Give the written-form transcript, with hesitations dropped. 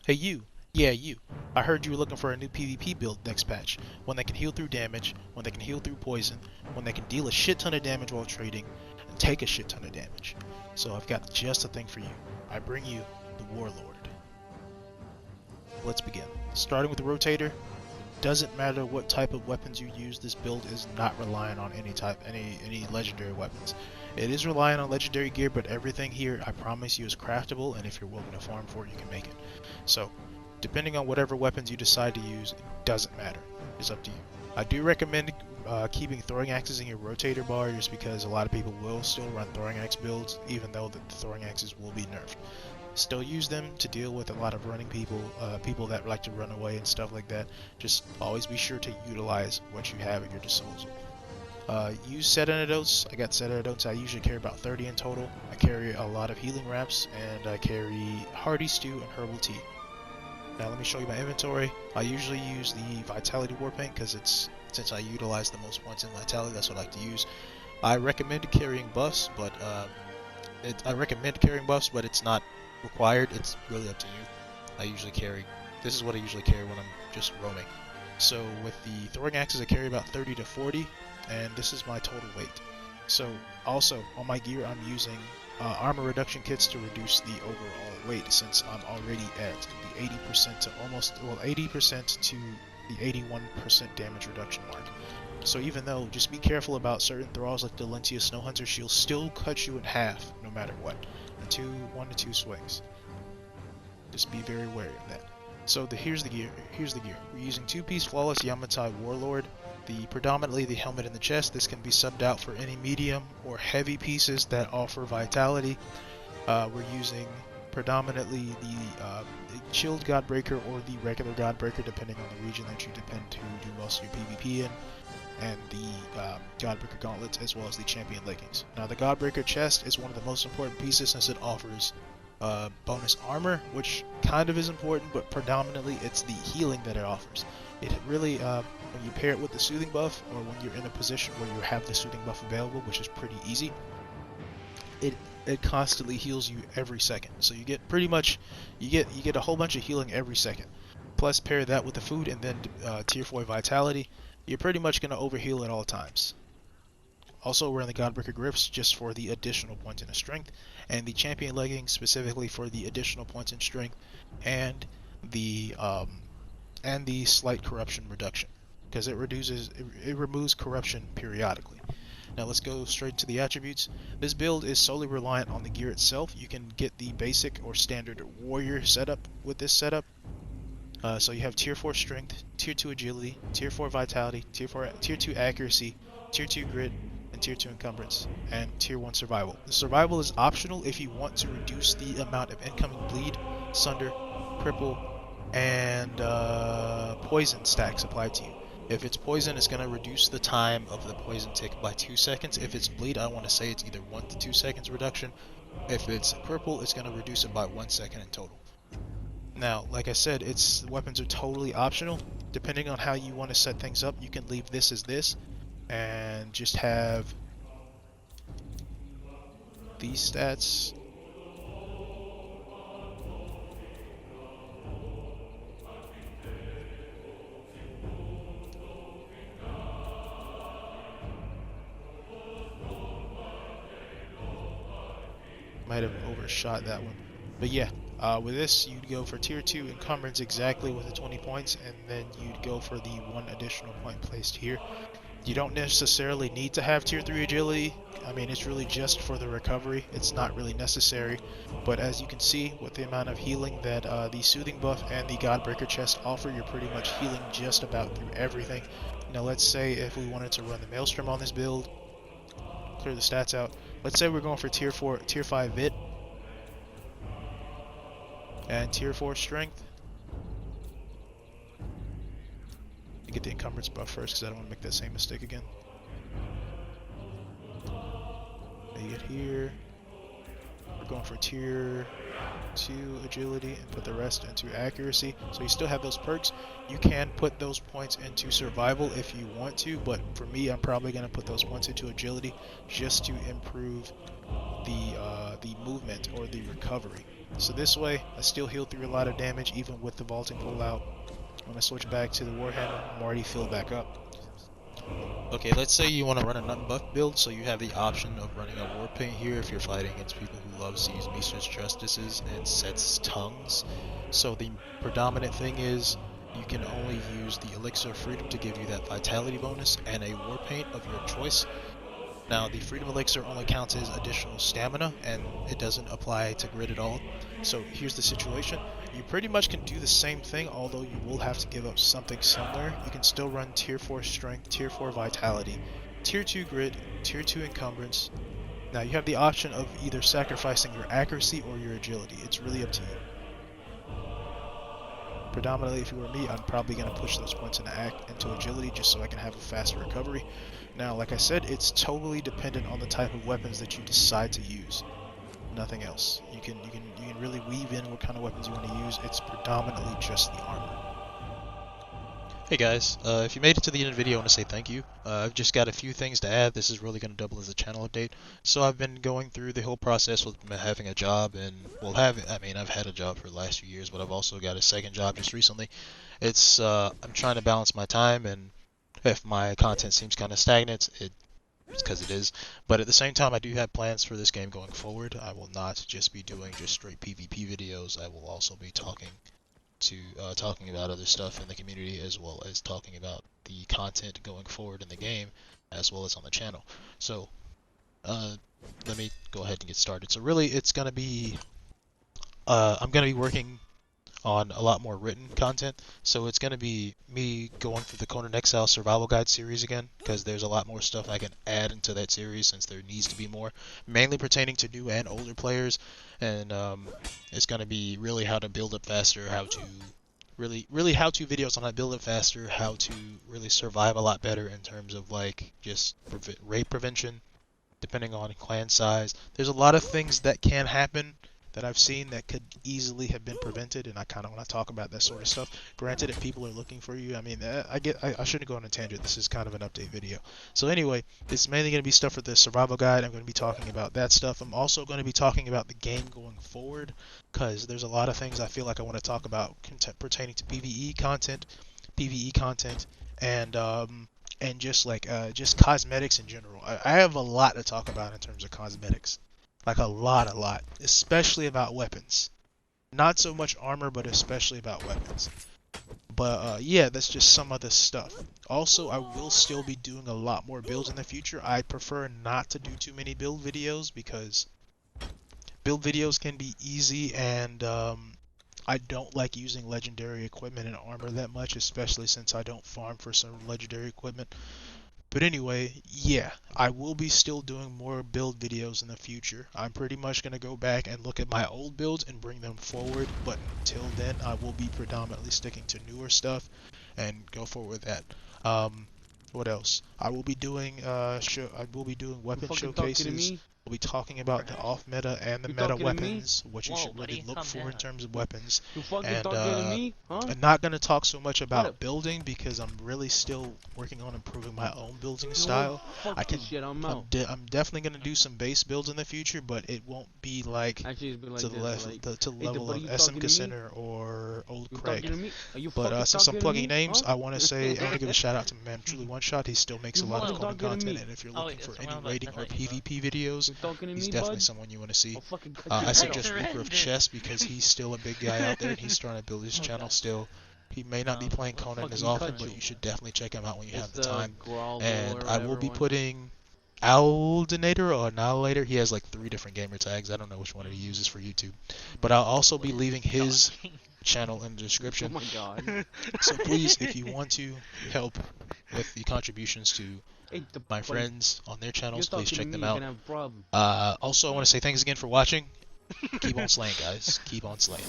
Hey you, yeah you. I heard you were looking for a new PvP build next patch. One that can heal through damage, one that can heal through poison, one that can deal a shit ton of damage while trading, and take a shit ton of damage. So I've got just a thing for you. I bring you the Warlord. Let's begin. Starting with the Rotator, doesn't matter what type of weapons you use, this build is not reliant on any legendary weapons. It is reliant on legendary gear, but everything here I promise you is craftable, and if you're willing to farm for it, you can make it. So, depending on whatever weapons you decide to use, it doesn't matter. It's up to you. I do recommend keeping throwing axes in your rotator bar just because a lot of people will still run throwing axe builds, even though the throwing axes will be nerfed. Still use them to deal with a lot of running people, people that like to run away and stuff like that. Just always be sure to utilize what you have at your disposal. Use set antidotes. I got set antidotes. I usually carry about 30 in total. I carry a lot of healing wraps, and I carry hearty stew and herbal tea. Now let me show you my inventory. I usually use the vitality warpaint because since I utilize the most points in vitality, that's what I like to use. I recommend carrying buffs, but it's not required. It's really up to you. This is what I usually carry when I'm just roaming. So with the throwing axes, I carry about 30 to 40, and this is my total weight. So also on my gear, I'm using armor reduction kits to reduce the overall weight, since I'm already at the 80% to 80% to the 81% damage reduction mark. So even though, just be careful about certain thralls like the Lentia Snowhunter, she'll still cut you in half no matter what. 1 to 2 swings. Just be very wary of that. So here's the gear. We're using 2-piece Flawless Yamatai Warlord. Predominantly the helmet and the chest. This can be subbed out for any medium or heavy pieces that offer vitality. We're using predominantly the Chilled Godbreaker or the regular Godbreaker, depending on the region that you depend to do most of your PvP in, and the Godbreaker gauntlets, as well as the champion leggings. Now the Godbreaker chest is one of the most important pieces since it offers bonus armor, which kind of is important, but predominantly it's the healing that it offers. It really, when you pair it with the soothing buff, or when you're in a position where you have the soothing buff available, which is pretty easy, it constantly heals you every second. So you get a whole bunch of healing every second. Plus pair that with the food and then tier 4 vitality, you're pretty much going to overheal at all times. Also, we're in the Godbreaker grips just for the additional points in strength, and the champion leggings specifically for the additional points in strength, and the slight corruption reduction, because it removes corruption periodically. Now let's go straight to the attributes. This build is solely reliant on the gear itself. You can get the basic or standard warrior setup with this setup. So you have tier 4 strength, tier 2 agility, tier 4 vitality, tier 2 accuracy, tier 2 grit, and tier 2 encumbrance, and tier 1 survival. The survival is optional if you want to reduce the amount of incoming bleed, sunder, cripple, and poison stacks applied to you. If it's poison, it's going to reduce the time of the poison tick by 2 seconds. If it's bleed, I want to say it's either 1 to 2 seconds reduction. If it's cripple, it's going to reduce it by 1 second in total. Now, like I said, weapons are totally optional. Depending on how you want to set things up, you can leave this as this, and just have these stats. Might have overshot that one, but yeah. With this, you'd go for tier 2 encumbrance exactly with the 20 points, and then you'd go for the 1 additional point placed here. You don't necessarily need to have tier 3 agility. I mean, it's really just for the recovery. It's not really necessary. But as you can see, with the amount of healing that the soothing buff and the Godbreaker chest offer, you're pretty much healing just about through everything. Now let's say if we wanted to run the Maelstrom on this build, clear the stats out. Let's say we're going for tier 5 Vit, and tier 4 strength. Get the encumbrance buff first because I don't want to make that same mistake again. You get here. We're going for tier 2 agility and put the rest into accuracy. So you still have those perks. You can put those points into survival if you want to, but for me, I'm probably going to put those points into agility just to improve the movement or the recovery. So this way, I still heal through a lot of damage even with the vaulting pullout. When I switch back to the Warhammer, I'm already filled back up. Okay, let's say you want to run a nut-buff build, so you have the option of running a war paint here if you're fighting against people who love to use Mistress Justices and sets tongues. So the predominant thing is you can only use the Elixir of Freedom to give you that vitality bonus and a war paint of your choice. Now, the Freedom Elixir only counts as additional stamina, and it doesn't apply to grid at all. So here's the situation. You pretty much can do the same thing, although you will have to give up something somewhere. You can still run Tier 4 Strength, Tier 4 Vitality, Tier 2 Grid, Tier 2 Encumbrance. Now, you have the option of either sacrificing your accuracy or your agility. It's really up to you. Predominantly, if you were me, I'm probably going to push those points into agility just so I can have a faster recovery. Now, like I said, it's totally dependent on the type of weapons that you decide to use. Nothing else. You can really weave in what kind of weapons you want to use. It's predominantly just the armor. Hey guys, if you made it to the end of the video, I want to say thank you. I've just got a few things to add. This is really going to double as a channel update. So I've been going through the whole process with having a job, and I've had a job for the last few years, but I've also got a second job just recently. It's I'm trying to balance my time, and if my content seems kind of stagnant, it's because it is. But at the same time, I do have plans for this game going forward. I will not just be doing just straight PvP videos. I will also be talking about other stuff in the community, as well as talking about the content going forward in the game, as well as on the channel. So let me go ahead and get started. So really, it's gonna be I'm gonna be working on a lot more written content, so it's gonna be me going through the Conan Exiles survival guide series again, because there's a lot more stuff I can add into that series since there needs to be more, mainly pertaining to new and older players. And it's gonna be really how to build up faster, how to really how-to videos on how to build up faster, how to really survive a lot better in terms of like just raid prevention, depending on clan size. There's a lot of things that can happen that I've seen that could easily have been prevented, and I kind of want to talk about that sort of stuff. Granted, if people are looking for you, I mean, I shouldn't go on a tangent. This is kind of an update video. So anyway, it's mainly going to be stuff for the survival guide. I'm going to be talking about that stuff. I'm also going to be talking about the game going forward, because there's a lot of things I feel like I want to talk about pertaining to PvE content, and just like just cosmetics in general. I have a lot to talk about in terms of cosmetics. Like a lot, especially about weapons. Not so much armor, but especially about weapons. But yeah, that's just some of the stuff. Also, I will still be doing a lot more builds in the future. I prefer not to do too many build videos because build videos can be easy, and I don't like using legendary equipment and armor that much, especially since I don't farm for some legendary equipment. But anyway, yeah, I will be still doing more build videos in the future. I'm pretty much going to go back and look at my old builds and bring them forward, but until then, I will be predominantly sticking to newer stuff and go forward with that. What else? I will be doing weapon showcases. We'll be talking about the off meta and the meta weapons, what you should really look for in terms of weapons. And I'm not going to talk so much about building because I'm really still working on improving my own building style. I'm definitely going to do some base builds in the future, but it won't be like to the level of SM Center or Old Craig. But since I'm plugging names, I want to give a shout out to my man Truly One Shot. He still makes a lot of Conan content, and if you're looking for any raiding or PvP videos, he's definitely someone you want to see. I suggest Reaper of Chess because he's still a big guy out there and he's trying to build his channel still. He may not be playing Conan as often, but you should definitely check him out when you have the time. And I will be putting Aldinator or Annihilator. He has like 3 different gamer tags. I don't know which one he uses for YouTube. But I'll also be leaving his channel in the description. Oh my god. So please, if you want to help with the contributions to my friends on their channels, please check them out. Also, I want to say thanks again for watching. Keep on slaying, guys. Keep on slaying.